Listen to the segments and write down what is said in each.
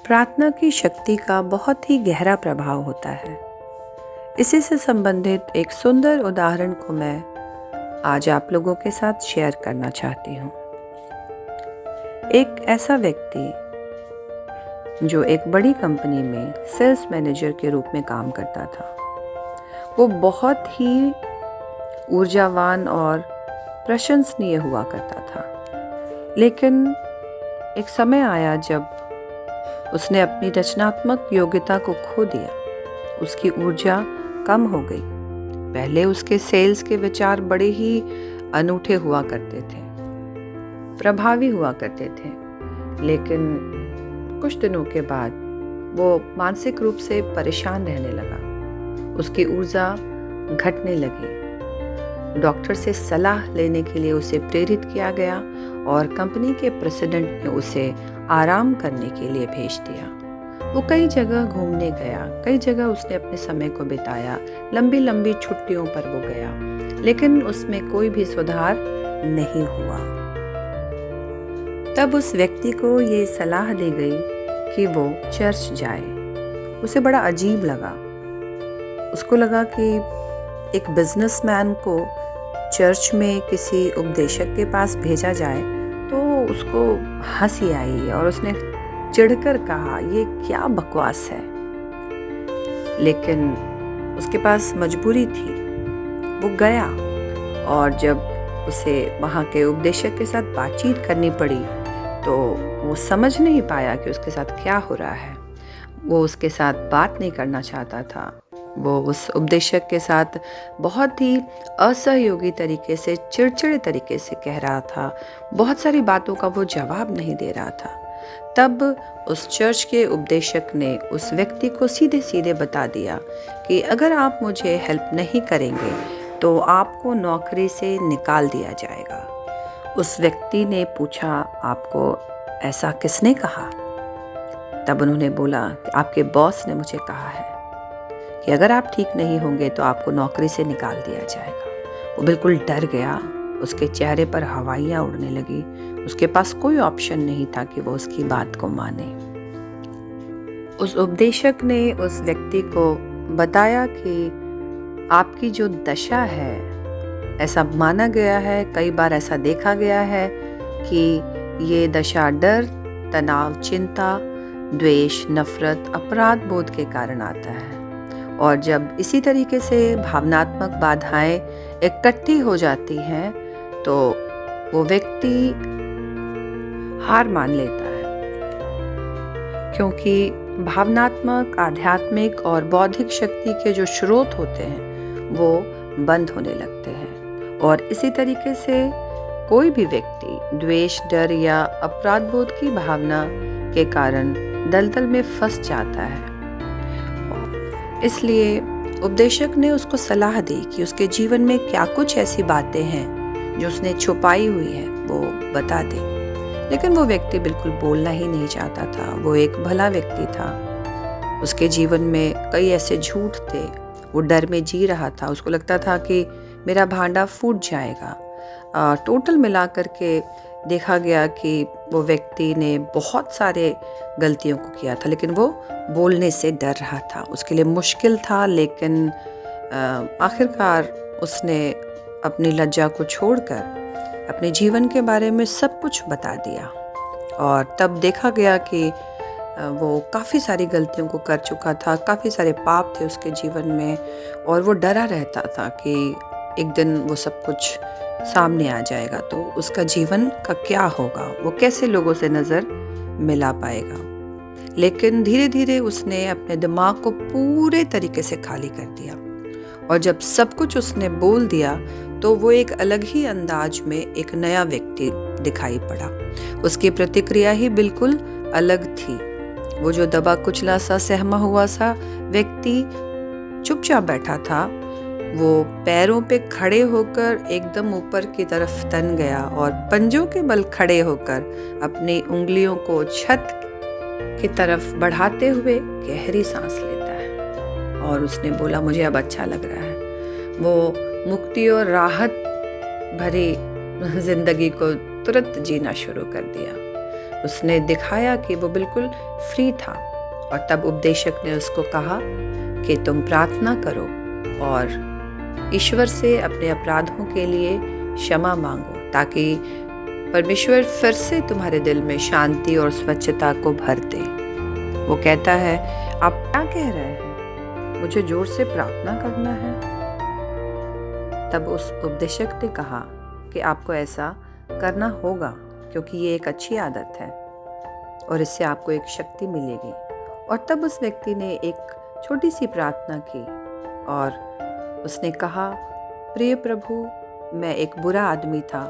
प्रार्थना की शक्ति का बहुत ही गहरा प्रभाव होता है। इसी से संबंधित एक सुंदर उदाहरण को मैं आज आप लोगों के साथ शेयर करना चाहती हूँ। एक ऐसा व्यक्ति जो एक बड़ी कंपनी में सेल्स मैनेजर के रूप में काम करता था, वो बहुत ही ऊर्जावान और प्रशंसनीय हुआ करता था। लेकिन एक समय आया जब उसने अपनी रचनात्मक योग्यता को खो दिया। उसकी ऊर्जा कम हो गई। पहले उसके सेल्स के विचार बड़े ही अनूठे हुआ करते थे, प्रभावी हुआ करते थे, लेकिन कुछ दिनों के बाद वो मानसिक रूप से परेशान रहने लगा। उसकी ऊर्जा घटने लगी। डॉक्टर से सलाह लेने के लिए उसे प्रेरित किया गया और कंपनी के प्रेसिडेंट ने उसे आराम करने के लिए भेज दिया। वो कई जगह घूमने गया, कई जगह उसने अपने समय को बिताया, लंबी लंबी छुट्टियों पर वो गया, लेकिन उसमें कोई भी सुधार नहीं हुआ। तब उस व्यक्ति को ये सलाह दी गई कि वो चर्च जाए। उसे बड़ा अजीब लगा। उसको लगा कि एक बिजनेसमैन को चर्च में किसी उपदेशक के पास भेजा जाए तो उसको हंसी आई और उसने चिढ़कर कहा, ये क्या बकवास है। लेकिन उसके पास मजबूरी थी। वो गया और जब उसे वहाँ के उपदेशक के साथ बातचीत करनी पड़ी तो वो समझ नहीं पाया कि उसके साथ क्या हो रहा है। वो उसके साथ बात नहीं करना चाहता था। वो उस उपदेशक के साथ बहुत ही असहयोगी तरीके से, चिड़चिड़े तरीके से कह रहा था। बहुत सारी बातों का वो जवाब नहीं दे रहा था। तब उस चर्च के उपदेशक ने उस व्यक्ति को सीधे सीधे बता दिया कि अगर आप मुझे हेल्प नहीं करेंगे तो आपको नौकरी से निकाल दिया जाएगा। उस व्यक्ति ने पूछा, आपको ऐसा किसने कहा? तब उन्होंने बोला कि आपके बॉस ने मुझे कहा है कि अगर आप ठीक नहीं होंगे तो आपको नौकरी से निकाल दिया जाएगा। वो बिल्कुल डर गया। उसके चेहरे पर हवाइयाँ उड़ने लगी। उसके पास कोई ऑप्शन नहीं था कि वो उसकी बात को माने। उस उपदेशक ने उस व्यक्ति को बताया कि आपकी जो दशा है, ऐसा माना गया है, कई बार ऐसा देखा गया है कि ये दशा डर, तनाव, चिंता, द्वेष, नफरत, अपराध बोध के कारण आता है। और जब इसी तरीके से भावनात्मक बाधाएं इकट्ठी हो जाती हैं तो वो व्यक्ति हार मान लेता है, क्योंकि भावनात्मक, आध्यात्मिक और बौद्धिक शक्ति के जो स्रोत होते हैं वो बंद होने लगते हैं। और इसी तरीके से कोई भी व्यक्ति द्वेष, डर या अपराध बोध की भावना के कारण दलदल में फंस जाता है। इसलिए उपदेशक ने उसको सलाह दी कि उसके जीवन में क्या कुछ ऐसी बातें हैं जो उसने छुपाई हुई है, वो बता दे। लेकिन वो व्यक्ति बिल्कुल बोलना ही नहीं चाहता था। वो एक भला व्यक्ति था। उसके जीवन में कई ऐसे झूठ थे। वो डर में जी रहा था। उसको लगता था कि मेरा भांडा फूट जाएगा। टोटल मिलाकर के देखा गया कि वो व्यक्ति ने बहुत सारे गलतियों को किया था, लेकिन वो बोलने से डर रहा था। उसके लिए मुश्किल था, लेकिन आखिरकार उसने अपनी लज्जा को छोड़कर अपने जीवन के बारे में सब कुछ बता दिया। और तब देखा गया कि वो काफ़ी सारी गलतियों को कर चुका था। काफ़ी सारे पाप थे उसके जीवन में और वो डरा रहता था कि एक दिन वो सब कुछ सामने आ जाएगा तो उसका जीवन का क्या होगा, वो कैसे लोगों से नज़र मिला पाएगा। लेकिन धीरे धीरे उसने अपने दिमाग को पूरे तरीके से खाली कर दिया और जब सब कुछ उसने बोल दिया तो वो एक अलग ही अंदाज में एक नया व्यक्ति दिखाई पड़ा। उसकी प्रतिक्रिया ही बिल्कुल अलग थी। वो जो दबा कुचला सा, सहमा हुआ सा व्यक्ति चुपचाप बैठा था, वो पैरों पे खड़े होकर एकदम ऊपर की तरफ तन गया और पंजों के बल खड़े होकर अपनी उंगलियों को छत की तरफ बढ़ाते हुए गहरी सांस लेता है। और उसने बोला, मुझे अब अच्छा लग रहा है। वो मुक्ति और राहत भरी जिंदगी को तुरंत जीना शुरू कर दिया। उसने दिखाया कि वो बिल्कुल फ्री था। और तब उपदेशक ने उसको कहा कि तुम प्रार्थना करो और ईश्वर से अपने अपराधों के लिए क्षमा मांगो, ताकि परमेश्वर फिर से तुम्हारे दिल में शांति और स्वच्छता को भर दे। वो कहता है, आप क्या कह रहे हैं? मुझे जोर से प्रार्थना करना है? तब उस उपदेशक ने कहा कि आपको ऐसा करना होगा, क्योंकि ये एक अच्छी आदत है और इससे आपको एक शक्ति मिलेगी। और तब उस व्यक्ति ने एक छोटी सी प्रार्थना की और उसने कहा, प्रिय प्रभु, मैं एक बुरा आदमी था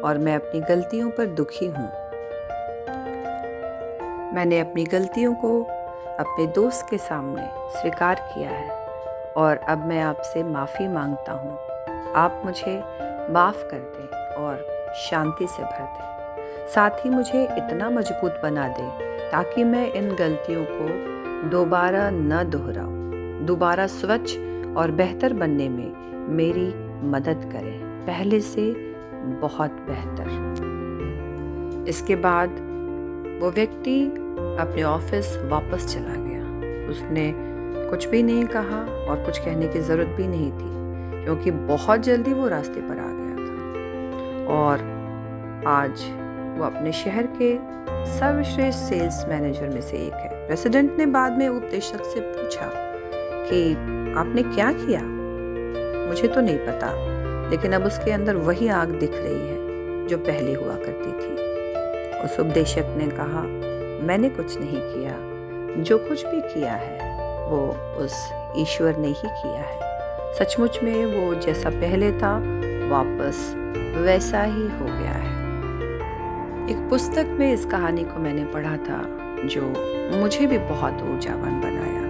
और मैं अपनी गलतियों पर दुखी हूँ। मैंने अपनी गलतियों को अपने दोस्त के सामने स्वीकार किया है और अब मैं आपसे माफ़ी मांगता हूँ। आप मुझे माफ़ कर दें और शांति से भर दें। साथ ही मुझे इतना मजबूत बना दें ताकि मैं इन गलतियों को दोबारा न दोहराऊं। दोबारा स्वच्छ और बेहतर बनने में मेरी मदद करें, पहले से बहुत बेहतर। इसके बाद वो व्यक्ति अपने ऑफिस वापस चला गया। उसने कुछ भी नहीं कहा और कुछ कहने की ज़रूरत भी नहीं थी, क्योंकि बहुत जल्दी वो रास्ते पर आ गया था। और आज वो अपने शहर के सर्वश्रेष्ठ सेल्स मैनेजर में से एक है। प्रेसिडेंट ने बाद में उपदेशक से पूछा कि आपने क्या किया? मुझे तो नहीं पता, लेकिन अब उसके अंदर वही आग दिख रही है जो पहले हुआ करती थी। उस उपदेशक ने कहा, मैंने कुछ नहीं किया, जो कुछ भी किया है वो उस ईश्वर ने ही किया है। सचमुच में वो जैसा पहले था वापस वैसा ही हो गया है। एक पुस्तक में इस कहानी को मैंने पढ़ा था, जो मुझे भी बहुत ऊर्जावान बनाया।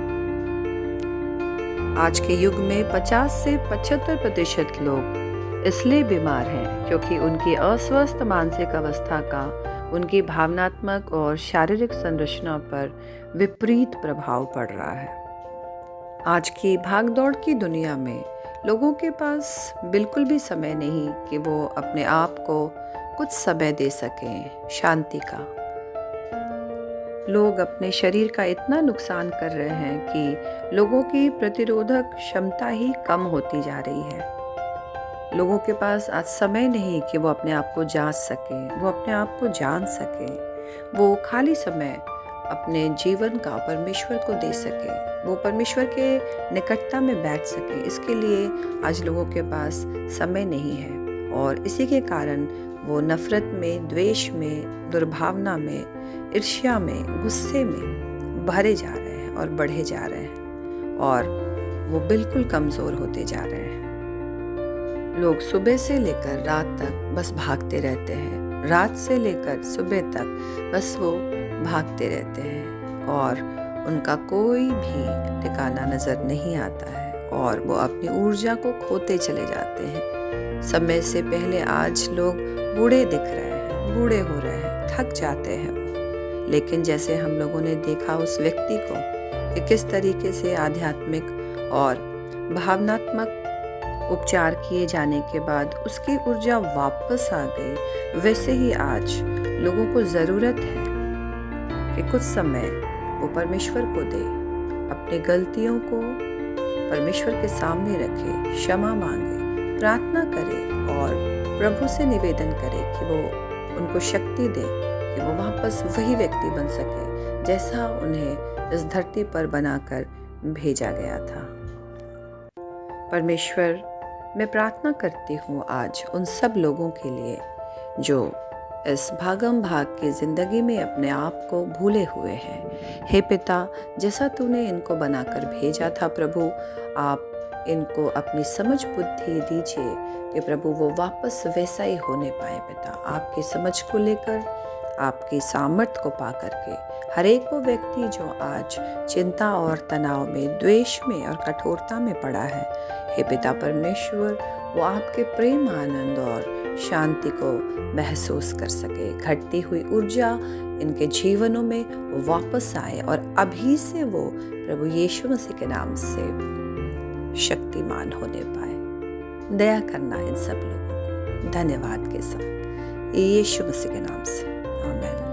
आज के युग में 50 से 75% लोग इसलिए बीमार हैं क्योंकि उनकी अस्वस्थ मानसिक अवस्था का उनकी भावनात्मक और शारीरिक संरचना पर विपरीत प्रभाव पड़ रहा है। आज की भागदौड़ की दुनिया में लोगों के पास बिल्कुल भी समय नहीं कि वो अपने आप को कुछ समय दे सकें, शांति का। लोग अपने शरीर का इतना नुकसान कर रहे हैं कि लोगों की प्रतिरोधक क्षमता ही कम होती जा रही है। लोगों के पास आज समय नहीं कि वो अपने आप को जांच सकें, वो अपने आप को जान सकें। वो खाली समय अपने जीवन का परमेश्वर को दे सकें, वो परमेश्वर के निकटता में बैठ सकें। इसके लिए आज लोगों के पास समय नहीं है और इसी के कारण वो नफरत में, द्वेष में, दुर्भावना में, ईर्ष्या में, गुस्से में भरे जा रहे हैं और बढ़े जा रहे हैं और वो बिल्कुल कमज़ोर होते जा रहे हैं। लोग सुबह से लेकर रात तक बस भागते रहते हैं, रात से लेकर सुबह तक बस वो भागते रहते हैं और उनका कोई भी ठिकाना नज़र नहीं आता है और वो अपनी ऊर्जा को खोते चले जाते हैं। समय से पहले आज लोग बूढ़े दिख रहे हैं, बूढ़े हो रहे हैं, थक जाते हैं वो। लेकिन जैसे हम लोगों ने देखा उस व्यक्ति को कि किस तरीके से आध्यात्मिक और भावनात्मक उपचार किए जाने के बाद उसकी ऊर्जा वापस आ गई, वैसे ही आज लोगों को ज़रूरत है कि कुछ समय वो परमेश्वर को दे, अपनी गलतियों को परमेश्वर के सामने रखे, क्षमा मांगे, प्रार्थना करे और प्रभु से निवेदन करे कि वो उनको शक्ति दे कि वो वापस वही व्यक्ति बन सके जैसा उन्हें इस धरती पर बनाकर भेजा गया था। परमेश्वर, मैं प्रार्थना करती हूँ आज उन सब लोगों के लिए जो इस भागम भाग की ज़िंदगी में अपने आप को भूले हुए हैं। हे पिता, जैसा तूने इनको बनाकर भेजा था प्रभु, आप इनको अपनी समझ बुद्धि दीजिए कि प्रभु वो वापस वैसा ही होने पाए। पिता, आपकी समझ को लेकर, आपकी सामर्थ्य को पा करके हर एक वो व्यक्ति जो आज चिंता और तनाव में, द्वेष में और कठोरता में पड़ा है, हे पिता परमेश्वर, वो आपके प्रेम, आनंद और शांति को महसूस कर सके। घटती हुई ऊर्जा इनके जीवनों में वापस आए और अभी से वो प्रभु यीशु मसीह के नाम से शक्तिमान होने पाए। दया करना इन सब लोगों को धन्यवाद के साथ, यीशु मसीह के नाम से, आमीन।